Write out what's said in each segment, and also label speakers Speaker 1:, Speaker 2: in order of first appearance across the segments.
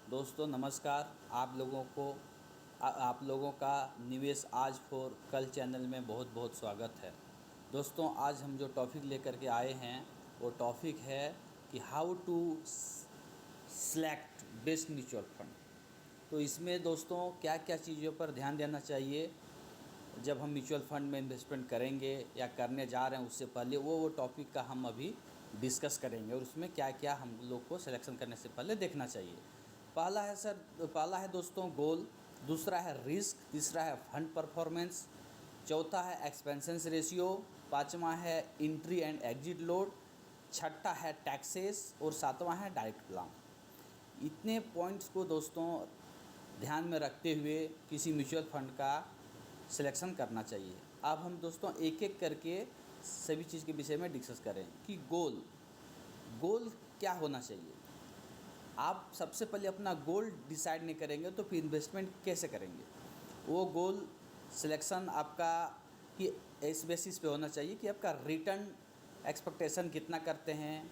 Speaker 1: दोस्तों नमस्कार। आप लोगों का निवेश आज फॉर कल चैनल में बहुत बहुत स्वागत है। दोस्तों आज हम जो टॉपिक लेकर के आए हैं वो टॉपिक है कि how to select best mutual fund. तो इसमें दोस्तों क्या क्या चीज़ों पर ध्यान देना चाहिए जब हम म्यूचुअल फंड में इन्वेस्टमेंट करेंगे या करने जा रहे हैं, उससे पहले वो टॉपिक का हम अभी डिस्कस करेंगे और उसमें क्या क्या हम लोग को सिलेक्शन करने से पहले देखना चाहिए। पहला है दोस्तों गोल, दूसरा है रिस्क, तीसरा है फंड परफॉर्मेंस, चौथा है एक्सपेंशन रेशियो, पांचवा है एंट्री एंड एग्जिट लोड, छठा है टैक्सेस और सातवां है डायरेक्ट प्लान। इतने पॉइंट्स को दोस्तों ध्यान में रखते हुए किसी म्यूचुअल फंड का सिलेक्शन करना चाहिए। अब हम दोस्तों एक एक करके सभी चीज़ के विषय में डिस्कस करें कि गोल क्या होना चाहिए। आप सबसे पहले अपना गोल डिसाइड नहीं करेंगे तो फिर इन्वेस्टमेंट कैसे करेंगे। वो गोल सिलेक्शन आपका कि इस बेसिस पे होना चाहिए कि आपका रिटर्न एक्सपेक्टेशन कितना करते हैं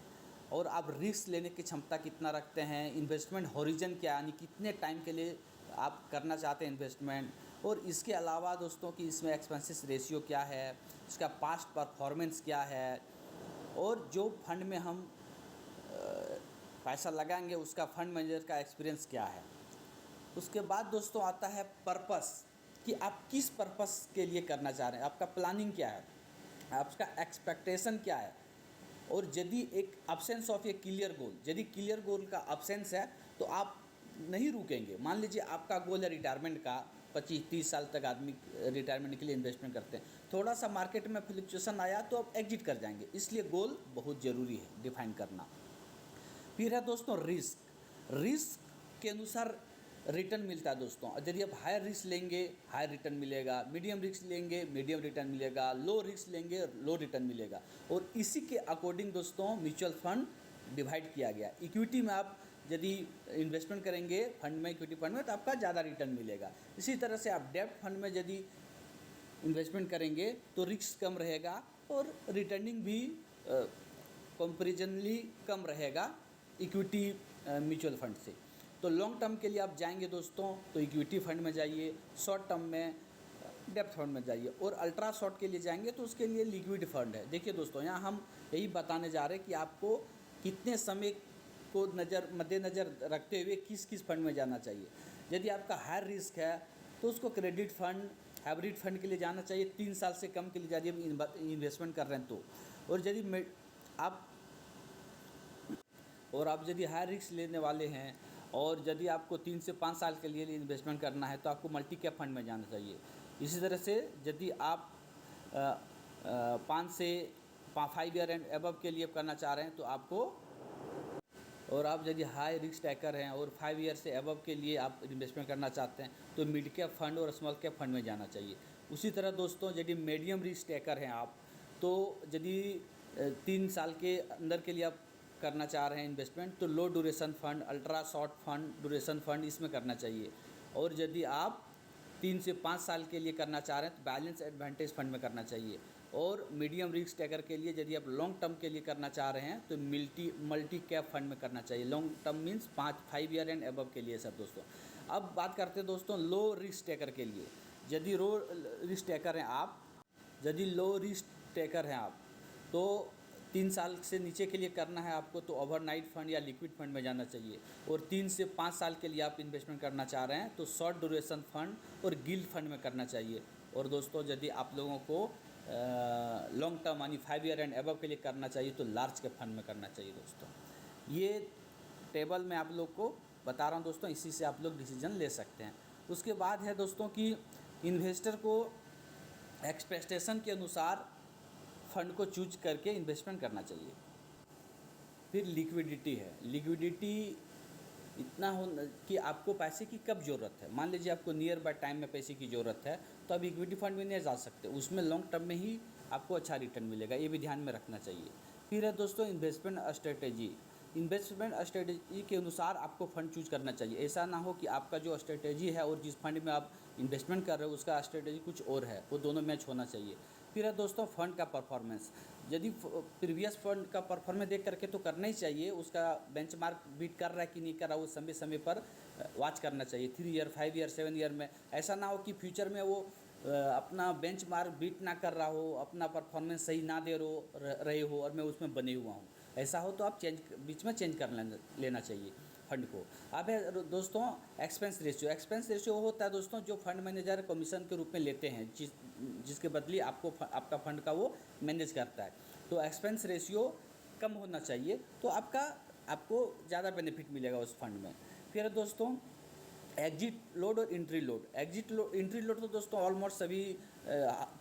Speaker 1: और आप रिस्क लेने की क्षमता कितना रखते हैं, इन्वेस्टमेंट हॉरिजन क्या यानी कितने टाइम के लिए आप करना चाहते हैं इन्वेस्टमेंट, और इसके अलावा दोस्तों कि इसमें एक्सपेंसेस रेशियो क्या है, इसका पास्ट परफॉर्मेंस क्या है, और जो फंड में हम पैसा लगाएंगे उसका फंड मैनेजर का एक्सपीरियंस क्या है। उसके बाद दोस्तों आता है पर्पस कि आप किस पर्पस के लिए करना चाह रहे हैं, आपका प्लानिंग क्या है, आपका एक्सपेक्टेशन क्या है, और यदि एक absence of A clear goal, यदि क्लियर गोल का अब्सेंस है तो आप नहीं रुकेंगे। मान लीजिए आपका गोल है रिटायरमेंट का, 25-30 साल तक आदमी रिटायरमेंट के लिए इन्वेस्टमेंट करते हैं, थोड़ा सा मार्केट में फ्लक्चुएशन आया तो आप एग्जिट कर जाएंगे, इसलिए गोल बहुत ज़रूरी है डिफाइन करना। फिर है दोस्तों रिस्क के अनुसार रिटर्न मिलता है दोस्तों। यदि आप हाई रिस्क लेंगे हाई रिटर्न मिलेगा, मीडियम रिस्क लेंगे मीडियम रिटर्न मिलेगा, लो रिस्क लेंगे लो रिटर्न मिलेगा, और इसी के अकॉर्डिंग दोस्तों म्यूचुअल फंड डिवाइड किया गया। इक्विटी में आप यदि इन्वेस्टमेंट करेंगे फंड में, इक्विटी फंड में, तो आपका ज़्यादा रिटर्न मिलेगा। इसी तरह से आप डेब्ट फंड में यदि इन्वेस्टमेंट करेंगे तो रिस्क कम रहेगा और रिटर्निंग भी कंपैरिजनली कम रहेगा इक्विटी म्यूचुअल फंड से। तो लॉन्ग टर्म के लिए आप जाएंगे दोस्तों तो इक्विटी फंड में जाइए, शॉर्ट टर्म में डेप्थ फंड में जाइए, और अल्ट्रा शॉर्ट के लिए जाएंगे तो उसके लिए लिक्विड फंड है। देखिए दोस्तों यहाँ हम यही बताने जा रहे हैं कि आपको कितने समय को मद्देनज़र रखते हुए किस किस फंड में जाना चाहिए। यदि आपका हाई रिस्क है तो उसको क्रेडिट फंड, हाइब्रिड फंड के लिए जाना चाहिए। 3 साल से कम के लिए यदि हम इन्वेस्टमेंट कर रहे हैं तो, और आप यदि हाई रिस्क लेने वाले हैं और यदि आपको 3 से 5 साल के लिए इन्वेस्टमेंट करना है तो आपको मल्टी कैप फंड में जाना चाहिए। इसी तरह से यदि आप 5 से 5 ईयर एंड एबव के लिए करना चाह रहे हैं तो आपको, और आप यदि हाई रिस्क टैकर हैं और 5 ईयर से एबव के लिए आप इन्वेस्टमेंट करना चाहते हैं तो मिड कैप फंड और स्मॉल कैप फंड में जाना चाहिए। उसी तरह दोस्तों यदि मीडियम रिस्क टैकर हैं आप, तो यदि 3 साल के अंदर के लिए आप करना चाह रहे हैं इन्वेस्टमेंट तो low duration fund, ultra short fund, duration fund इसमें करना चाहिए। और यदि आप 3 से 5 साल के लिए करना चाह रहे हैं तो बैलेंस एडवांटेज फंड में करना चाहिए। और मीडियम रिस्क टैकर के लिए यदि आप लॉन्ग टर्म के लिए करना चाह रहे हैं तो मल्टी कैप फंड में करना चाहिए। Long term means 5 year and above के लिए सर दोस्तों। अब बात करते हैं दोस्तों लो रिस्क टैकर के लिए। यदि लो रिस्क टैकर हैं आप, यदि लो रिस्क टैकर हैं आप तो 3 साल से नीचे के लिए करना है आपको तो ओवरनाइट फंड या लिक्विड फंड में जाना चाहिए। और 3 से 5 साल के लिए आप इन्वेस्टमेंट करना चाह रहे हैं तो शॉर्ट ड्यूरेशन फंड और गिल्ड फंड में करना चाहिए। और दोस्तों यदि आप लोगों को लॉन्ग टर्म यानी 5 ईयर एंड एबव के लिए करना चाहिए तो लार्ज कैप फंड में करना चाहिए दोस्तों। ये टेबल मैं आप लोग को बता रहा हूँ दोस्तों, इसी से आप लोग डिसीजन ले सकते हैं। उसके बाद है दोस्तों कि इन्वेस्टर को एक्सपेक्टेशन के अनुसार फंड को चूज करके इन्वेस्टमेंट करना चाहिए। फिर लिक्विडिटी है। लिक्विडिटी इतना हो कि आपको पैसे की कब ज़रूरत है। मान लीजिए आपको नियर बाय टाइम में पैसे की ज़रूरत है तो आप इक्विटी फंड में नहीं जा सकते, उसमें लॉन्ग टर्म में ही आपको अच्छा रिटर्न मिलेगा, ये भी ध्यान में रखना चाहिए। फिर है दोस्तों इन्वेस्टमेंट स्ट्रेटेजी। इन्वेस्टमेंट स्ट्रेटेजी के अनुसार आपको फंड चूज करना चाहिए। ऐसा ना हो कि आपका जो स्ट्रेटेजी है और जिस फंड में आप इन्वेस्टमेंट कर रहे हो उसका स्ट्रेटेजी कुछ और है, वो दोनों मैच होना चाहिए। फिर है दोस्तों फंड का परफॉर्मेंस। यदि प्रीवियस फंड का परफॉर्मेंस देख करके तो करना ही चाहिए, उसका बेंचमार्क बीट कर रहा है कि नहीं कर रहा, वो समय समय पर वॉच करना चाहिए। 3 ईयर, 5 ईयर, 7 ईयर में ऐसा ना हो कि फ्यूचर में वो अपना बेंचमार्क बीट ना कर रहा हो, अपना परफॉर्मेंस सही ना दे रहे हो और मैं उसमें बने हुआ हूँ। ऐसा हो तो आप बीच में चेंज कर लेना चाहिए फंड को। अब है दोस्तों एक्सपेंस रेशियो। एक्सपेंस रेशियो वो होता है दोस्तों जो फंड मैनेजर कमीशन के रूप में लेते हैं, जिसके बदले आपका फंड का वो मैनेज करता है। तो एक्सपेंस रेशियो कम होना चाहिए, तो आपको ज़्यादा बेनिफिट मिलेगा उस फंड में। फिर दोस्तों एग्जिट लोड और एंट्री लोड। एंट्री लोड तो दोस्तों ऑलमोस्ट सभी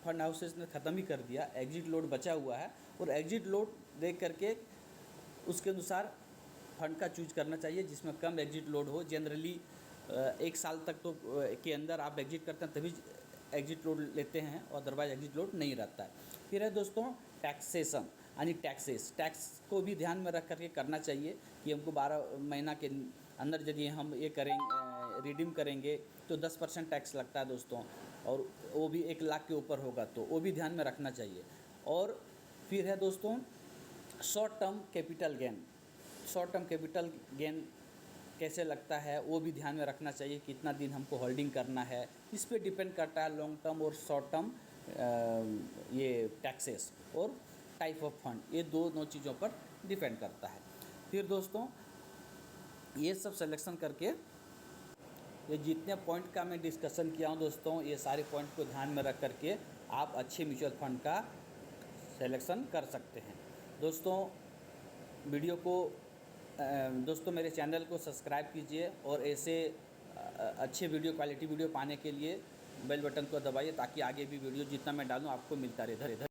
Speaker 1: फंड हाउसेस ने ख़त्म ही कर दिया, एग्जिट लोड बचा हुआ है। और एग्जिट लोड देख करके उसके अनुसार फंड का चूज करना चाहिए जिसमें कम एग्जिट लोड हो। जनरली 1 साल तक तो के अंदर आप एग्जिट करते हैं तभी एग्जिट लोड लेते हैं, और अदरवाइज एग्जिट लोड नहीं रहता है। फिर है दोस्तों टैक्सेशन यानी टैक्स को भी ध्यान में रख करके करना चाहिए कि हमको 12 महीना के अंदर यदि हम ये रिडीम करेंगे तो 10% टैक्स लगता है दोस्तों, और वो भी 1 लाख के ऊपर होगा तो वो भी ध्यान में रखना चाहिए। और फिर है दोस्तों short term capital gain. Short term capital gain कैसे लगता है वो भी ध्यान में रखना चाहिए, कितना दिन हमको होल्डिंग करना है, इस पे डिपेंड करता है लॉन्ग टर्म और शॉर्ट टर्म ये टैक्सेस और टाइप ऑफ फंड, ये दोनों चीज़ों पर डिपेंड करता है। फिर दोस्तों ये सब सिलेक्शन करके, ये जितने पॉइंट का मैं डिस्कशन किया हूँ दोस्तों, ये सारे पॉइंट को ध्यान में रख करके आप अच्छे म्यूचुअल फंड का सिलेक्शन कर सकते हैं। दोस्तों मेरे चैनल को सब्सक्राइब कीजिए और ऐसे अच्छे क्वालिटी वीडियो पाने के लिए बेल बटन को दबाइए ताकि आगे भी वीडियो जितना मैं डालूँ आपको मिलता रहे। धन्यवाद।